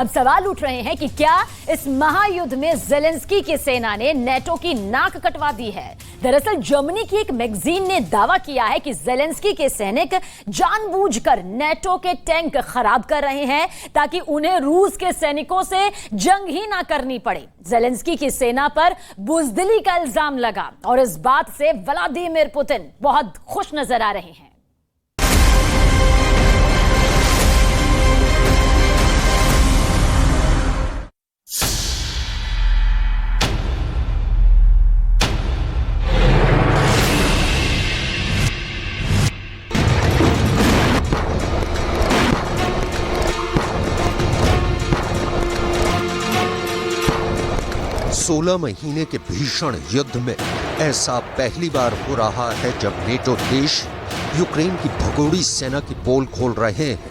अब सवाल उठ रहे हैं कि क्या इस महायुद्ध में ज़ेलेंस्की की सेना ने नेटो की नाक कटवा दी है। दरअसल जर्मनी की एक मैगजीन ने दावा किया है कि ज़ेलेंस्की के सैनिक जानबूझकर नेटो के टैंक खराब कर रहे हैं ताकि उन्हें रूस के सैनिकों से जंग ही ना करनी पड़े। ज़ेलेंस्की की सेना पर बुज़दिली का इल्जाम लगा और इस बात से व्लादिमीर पुतिन बहुत खुश नजर आ रहे हैं। सोलह महीने के भीषण युद्ध में ऐसा पहली बार हो रहा है जब नेटो देश यूक्रेन की भगोड़ी सेना की पोल खोल रहे हैं।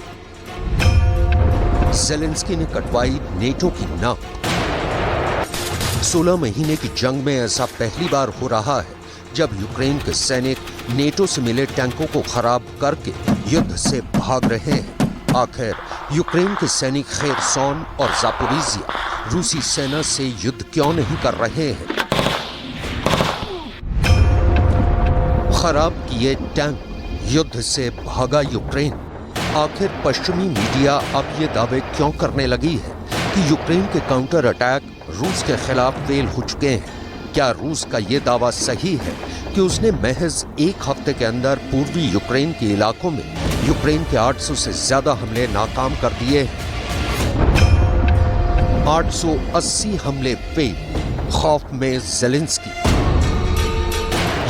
ज़ेलेंस्की ने कटवाई नेटो की नाक। 16 महीने की जंग में ऐसा पहली बार हो रहा है जब यूक्रेन के सैनिक नेटो से मिले टैंकों को खराब करके युद्ध से भाग रहे हैं। आखिर यूक्रेन के सैनिक खेरसोन और ज़ापोरिजिया रूसी सेना से युद्ध क्यों नहीं कर रहे हैं? खराब किए टैंक, युद्ध से भागा यूक्रेन। आखिर पश्चिमी मीडिया अब ये दावे क्यों करने लगी है कि यूक्रेन के काउंटर अटैक रूस के खिलाफ फेल हो चुके हैं? क्या रूस का ये दावा सही है कि उसने महज एक हफ्ते के अंदर पूर्वी यूक्रेन के इलाकों में यूक्रेन के 800 से ज्यादा हमले नाकाम कर दिए हैं? 880 हमले फेल, खौफ में ज़ेलेंस्की।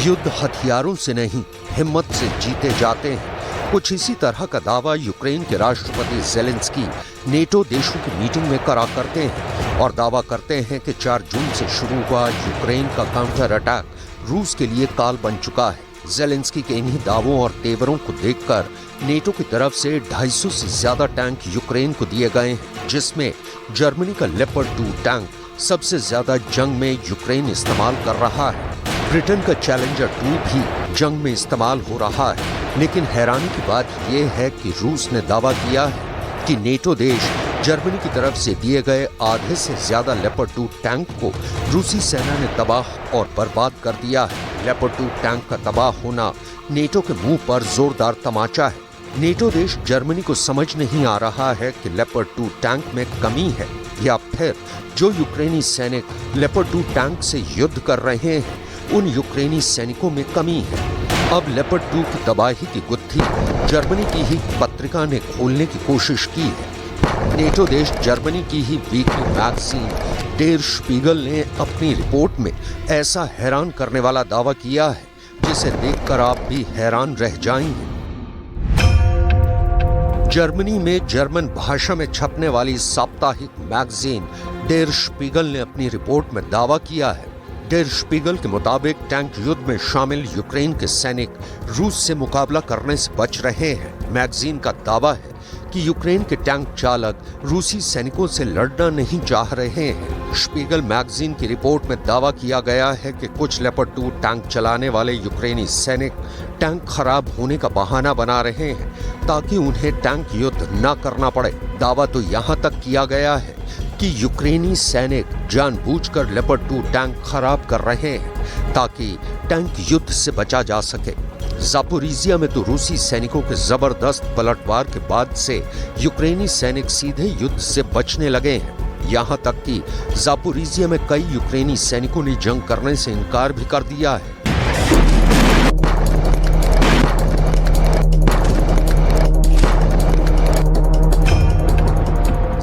युद्ध हथियारों से नहीं, हिम्मत से जीते जाते हैं। कुछ इसी तरह का दावा यूक्रेन के राष्ट्रपति ज़ेलेंस्की नेटो देशों की मीटिंग में करा करते हैं और दावा करते हैं कि 4 जून से शुरू हुआ यूक्रेन का काउंटर अटैक रूस के लिए काल बन चुका है। ज़ेलेंस्की के इन्हीं दावों और तेवरों को देखकर नेटो की तरफ से 250 से ज्यादा टैंक यूक्रेन को दिए गए हैं, जिसमें जर्मनी का लेपर्ड 2 टैंक सबसे ज्यादा जंग में यूक्रेन इस्तेमाल कर रहा है। ब्रिटेन का चैलेंजर 2 भी जंग में इस्तेमाल हो रहा है। लेकिन हैरानी की बात यह है कि रूस ने दावा किया है कि नेटो देश जर्मनी की तरफ से दिए गए आधे से ज्यादा लेपर्ड 2 टैंक को रूसी सेना ने तबाह और बर्बाद कर दिया है। लेपर्ड 2 टैंक का तबाह होना नेटो के मुंह पर जोरदार तमाचा है। नेटो देश जर्मनी को समझ नहीं आ रहा है कि लेपर्ड 2 टैंक में कमी है या फिर जो यूक्रेनी सैनिक लेपर्ड 2 टैंक से युद्ध कर रहे हैं उन यूक्रेनी सैनिकों में कमी है। अब लेपर्ड 2 की तबाही की गुत्थी जर्मनी की ही पत्रिका ने खोलने की कोशिश की है। नेटो देश जर्मनी की ही वीकली मैगजीन डेर स्पीगल ने अपनी रिपोर्ट में ऐसा हैरान करने वाला दावा किया है जिसे देखकर आप भी हैरान रह जाएंगे। जर्मनी में जर्मन भाषा में छपने वाली साप्ताहिक मैगजीन डेर स्पीगल ने अपनी रिपोर्ट में दावा किया है। डेर स्पीगल के मुताबिक टैंक युद्ध में शामिल यूक्रेन के सैनिक रूस से मुकाबला करने से बच रहे हैं। मैगजीन का दावा है कि यूक्रेन के टैंक चालक रूसी सैनिकों से लड़ना नहीं चाह रहे हैं। स्पीगल मैगजीन की रिपोर्ट में दावा किया गया है कि कुछ लेपर्ड 2 टैंक चलाने वाले यूक्रेनी सैनिक टैंक खराब होने का बहाना बना रहे हैं ताकि उन्हें टैंक युद्ध न करना पड़े। दावा तो यहाँ तक किया गया है कि यूक्रेनी सैनिक जानबूझकर लेपर्ड 2 टैंक खराब कर रहे हैं ताकि टैंक युद्ध से बचा जा सके। ज़ापोरिजिया में तो रूसी सैनिकों के जबरदस्त पलटवार के बाद से यूक्रेनी सैनिक सीधे युद्ध से बचने लगे हैं। यहाँ तक कि ज़ापोरिजिया में कई यूक्रेनी सैनिकों ने जंग करने से इनकार भी कर दिया है।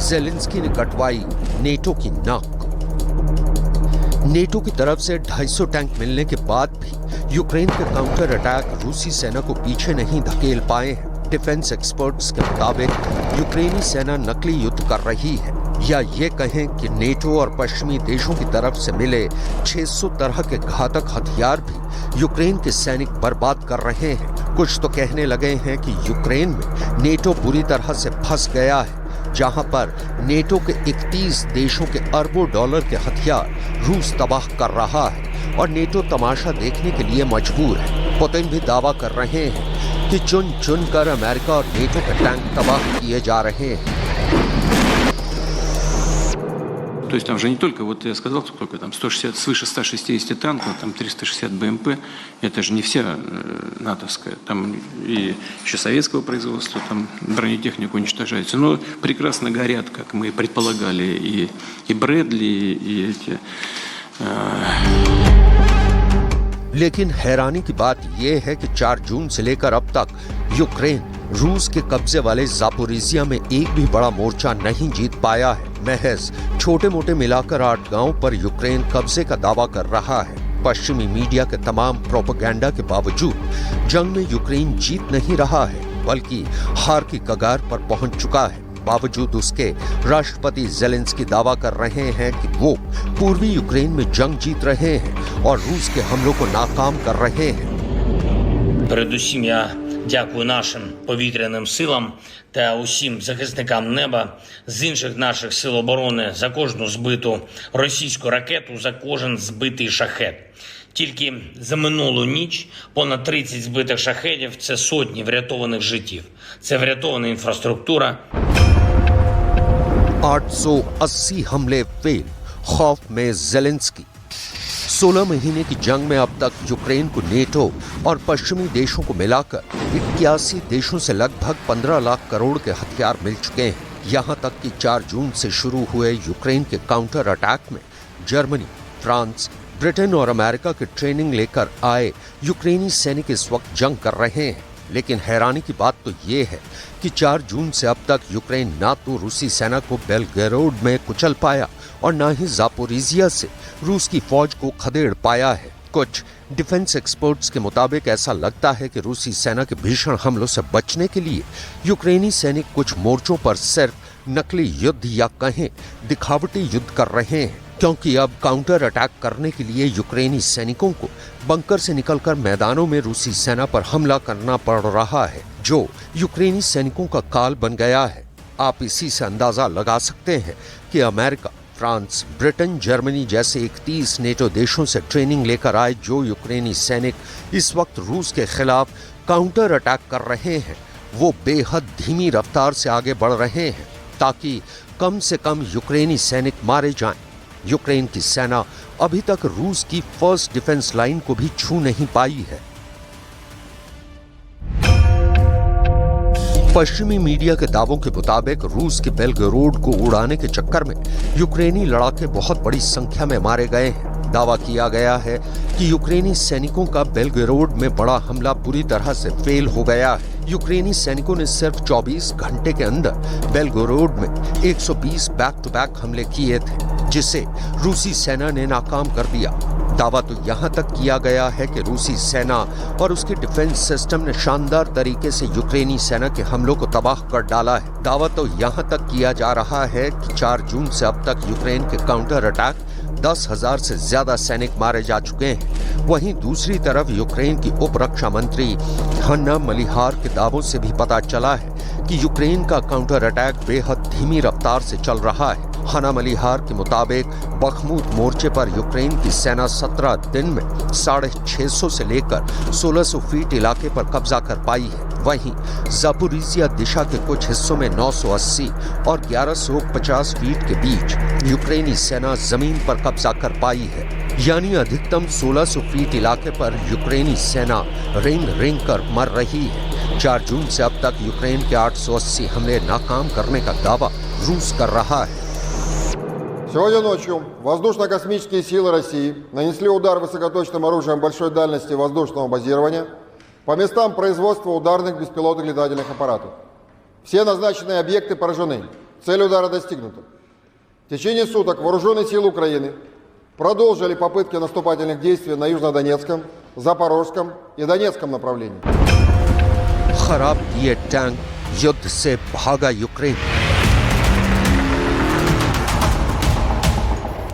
ज़ेलेंस्की ने कटवाई नेटो की नाक। नेटो की तरफ से 250 टैंक मिलने के बाद भी यूक्रेन के काउंटर अटैक रूसी सेना को पीछे नहीं धकेल पाए हैं। डिफेंस एक्सपर्ट्स के मुताबिक यूक्रेनी सेना नकली युद्ध कर रही है या ये कहें कि नेटो और पश्चिमी देशों की तरफ से मिले 600 तरह के घातक हथियार भी यूक्रेन के सैनिक बर्बाद कर रहे हैं। कुछ तो कहने लगे हैं कि यूक्रेन में नेटो बुरी तरह से फंस गया है, जहां पर नेटो के 31 देशों के अरबों डॉलर के हथियार रूस तबाह कर रहा है और नेटो तमाशा देखने के लिए मजबूर है। पुतिन भी दावा कर रहे हैं कि चुन चुन कर अमेरिका और नेटो के टैंक तबाह किए जा रहे हैं। То есть там же не только, вот я сказал, сколько там, 160, свыше 160 танков, там 360 БМП, это же не вся натовская, там и еще советского производства, там бронетехника уничтожается. Но прекрасно горят, как мы предполагали, и Брэдли, и эти... लेकिन हैरानी की बात यह है कि 4 जून से लेकर अब तक यूक्रेन रूस के कब्जे वाले जापोरिजिया में एक भी बड़ा मोर्चा नहीं जीत पाया है। महज छोटे मोटे मिलाकर 8 गांवों पर यूक्रेन कब्जे का दावा कर रहा है। पश्चिमी मीडिया के तमाम प्रोपेगेंडा के बावजूद जंग में यूक्रेन जीत नहीं रहा है, बल्कि हार की कगार पर पहुंच चुका है। बावजूद उसके राष्ट्रपति ज़ेलेंस्की दावा कर रहे हैं कि वो पूर्वी यूक्रेन में जंग जीत रहे हैं और रूस के हमलों को नाकाम कर रहे हैं। Передусім я дякую нашим повітряним силам та усім захисникам неба з інших наших сил оборони за кожну збиту російську ракету, за кожен збитий шахет. Тільки за минулу ніч понад 30 збитих шахедів – це сотні врятованих життів. Це врятована інфраструктура. 880 हमले फेल, खौफ में ज़ेलेंस्की। 16 महीने की जंग में अब तक यूक्रेन को नेटो और पश्चिमी देशों को मिलाकर 81 देशों से लगभग 15 लाख करोड़ के हथियार मिल चुके हैं। यहां तक कि 4 जून से शुरू हुए यूक्रेन के काउंटर अटैक में जर्मनी, फ्रांस, ब्रिटेन और अमेरिका की ट्रेनिंग लेकर आए यूक्रेनी सैनिक इस वक्त जंग कर रहे हैं। लेकिन हैरानी की बात तो ये है कि 4 जून से अब तक यूक्रेन ना तो रूसी सेना को बेलगरोड में कुचल पाया और ना ही जापोरिजिया से रूस की फौज को खदेड़ पाया है। कुछ डिफेंस एक्सपर्ट्स के मुताबिक ऐसा लगता है कि रूसी सेना के भीषण हमलों से बचने के लिए यूक्रेनी सैनिक कुछ मोर्चों पर सिर्फ नकली युद्ध या कहें दिखावटी युद्ध कर रहे हैं, क्योंकि अब काउंटर अटैक करने के लिए यूक्रेनी सैनिकों को बंकर से निकलकर मैदानों में रूसी सेना पर हमला करना पड़ रहा है, जो यूक्रेनी सैनिकों का काल बन गया है। आप इसी से अंदाजा लगा सकते हैं कि अमेरिका, फ्रांस, ब्रिटेन, जर्मनी जैसे 31 नेटो देशों से ट्रेनिंग लेकर आए जो यूक्रेनी सैनिक इस वक्त रूस के खिलाफ काउंटर अटैक कर रहे हैं, वो बेहद धीमी रफ्तार से आगे बढ़ रहे हैं ताकि कम से कम यूक्रेनी सैनिक मारे जाएं। यूक्रेन की सेना अभी तक रूस की फर्स्ट डिफेंस लाइन को भी छू नहीं पाई है। पश्चिमी मीडिया के दावों के मुताबिक रूस के बेलगरोड को उड़ाने के चक्कर में यूक्रेनी लड़ाके बहुत बड़ी संख्या में मारे गए हैं। दावा किया गया है कि यूक्रेनी सैनिकों का बेलगरोड में बड़ा हमला बुरी तरह से फेल हो गया है। यूक्रेनी सैनिकों ने सिर्फ 24 घंटे के अंदर बेलगरोड में 120 बैक टू बैक हमले किए थे, जिसे रूसी सेना ने नाकाम कर दिया। दावा तो यहां तक किया गया है कि रूसी सेना और उसके डिफेंस सिस्टम ने शानदार तरीके से यूक्रेनी सेना के हमलों को तबाह कर डाला है। दावा तो यहां तक किया जा रहा है कि 4 जून से अब तक यूक्रेन के काउंटर अटैक 10,000 से ज्यादा सैनिक मारे जा चुके हैं। वहीं दूसरी तरफ यूक्रेन की उप रक्षा मंत्री हन्ना मलिहार के दावों से भी पता चला है कि यूक्रेन का काउंटर अटैक बेहद धीमी रफ्तार से चल रहा है। हन्ना मलिहार के मुताबिक बखमूत मोर्चे पर यूक्रेन की सेना 17 दिन में 650 से लेकर 1600 फीट इलाके पर कब्जा कर पाई है। वहीं जापोरिजिया दिशा के कुछ हिस्सों में 980 और 1150 फीट के बीच यूक्रेनी सेना जमीन पर कब्जा कर पाई है, यानी अधिकतम 1600 फीट इलाके पर यूक्रेनी सेना रेंग कर मर रही है। 4 जून से अब तक यूक्रेन के 880 हमले नाकाम करने का दावा रूस कर रहा है। Сегодня ночью воздушно-космические силы России нанесли удар высокоточным оружием большой дальности воздушного базирования по местам производства ударных беспилотных летательных аппаратов. Все назначенные объекты поражены. Цель удара достигнута. В течение суток вооруженные силы Украины продолжили попытки наступательных действий на Южнодонецком, Запорожском и Донецком направлении. खराब किए टैंक, युद्ध से भागा यूक्रेन।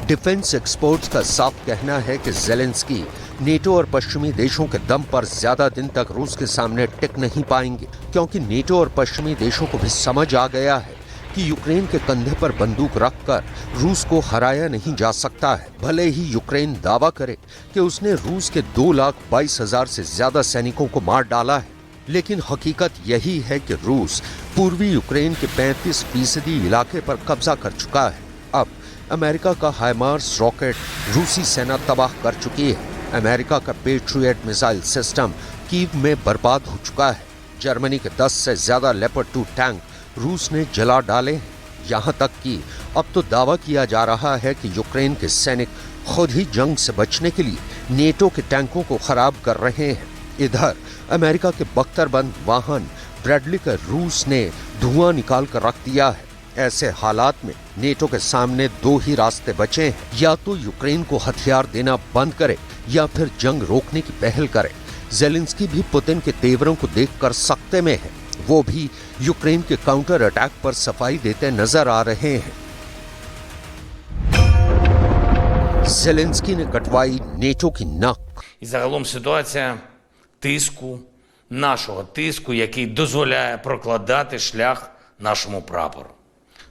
डिफेंस एक्सपर्ट्स का साफ कहना है कि ज़ेलेंस्की नेटो और पश्चिमी देशों के दम पर ज्यादा दिन तक रूस के सामने टिक नहीं पाएंगे, क्योंकि नेटो और पश्चिमी देशों को भी समझ आ गया है कि यूक्रेन के कंधे पर बंदूक रखकर रूस को हराया नहीं जा सकता है। भले ही यूक्रेन दावा करे कि उसने रूस के 2,22,000 से ज्यादा सैनिकों को मार डाला है, लेकिन हकीकत यही है कि रूस पूर्वी यूक्रेन के 35% इलाके पर कब्जा कर चुका है। अब अमेरिका का हाइमार्स रॉकेट रूसी सेना तबाह कर चुकी है। अमेरिका का पेट्रियट मिसाइल सिस्टम कीव में बर्बाद हो चुका है। जर्मनी के 10 से ज्यादा लेपर्ड 2 टैंक रूस ने जला डाले हैं। यहाँ तक कि अब तो दावा किया जा रहा है कि यूक्रेन के सैनिक खुद ही जंग से बचने के लिए नेटो के टैंकों को खराब कर रहे हैं। इधर अमेरिका के बख्तरबंद वाहन ब्रैडली का रूस ने धुआं निकाल कर रख दिया है। ऐसे हालात में नेटो के सामने दो ही रास्ते बचे हैं, या तो यूक्रेन को हथियार देना बंद करे या फिर जंग रोकने की पहल करे। ज़ेलेंस्की भी पुतिन के तेवरों को देखकर सख्ते में है। वो भी यूक्रेन के काउंटर अटैक पर सफाई देते नजर आ रहे हैं। ज़ेलेंस्की ने कटवाई नेटो की नाक। І загалом ситуація тиску, нашого тиску, який дозволяє прокладати шлях нашому прапору.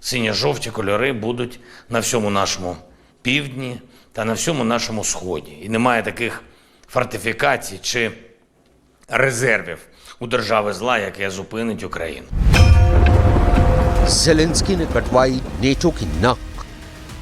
Синьо-жовті кольори будуть на всьому нашому півдні та на всьому нашому сході. І немає таких фортифікацій чи резервів у держави зла, яке зупинить Україну. ज़ेलेंस्की ने कटवाई नेटो की नाक।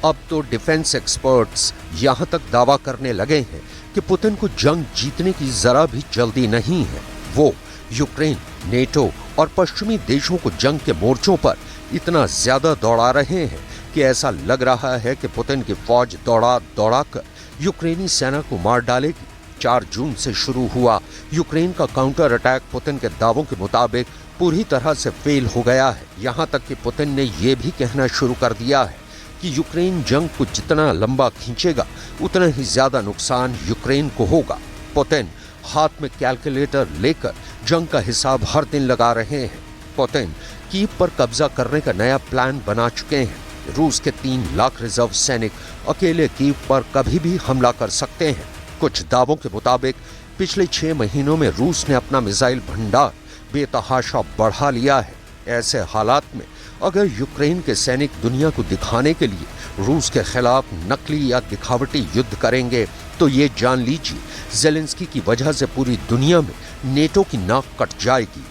अब तो डिफेंस एक्सपर्ट्स यहां तक दावा करने लगे हैं कि पुतिन को जंग जीतने की जरा भी जल्दी नहीं है। वो यूक्रेन, नेटो और पश्चिमी देशों को जंग के मोर्चों पर इतना ज्यादा दौड़ा रहे हैं कि ऐसा लग रहा है कि पुतिन की फौज दौड़ा कर यूक्रेनी सेना को मार डालेगी। 4 जून से शुरू हुआ यूक्रेन का काउंटर अटैक पुतिन के दावों के मुताबिक पूरी तरह से फेल हो गया है। यहाँ तक कि पुतिन ने यह भी कहना शुरू कर दिया है कि यूक्रेन जंग को जितना लंबा खींचेगा उतना ही ज्यादा नुकसान यूक्रेन को होगा। पुतिन हाथ में कैलकुलेटर लेकर जंग का हिसाब हर दिन लगा रहे हैं। पुतिन कीव पर कब्जा करने का नया प्लान बना चुके हैं। रूस के 3 लाख रिजर्व सैनिक अकेले कीव पर कभी भी हमला कर सकते हैं। कुछ दावों के मुताबिक पिछले 6 महीनों में रूस ने अपना मिसाइल भंडार बेतहाशा बढ़ा लिया है। ऐसे हालात में अगर यूक्रेन के सैनिक दुनिया को दिखाने के लिए रूस के खिलाफ नकली या दिखावटी युद्ध करेंगे तो ये जान लीजिए ज़ेलेंस्की की वजह से पूरी दुनिया में नेटो की नाक कट जाएगी।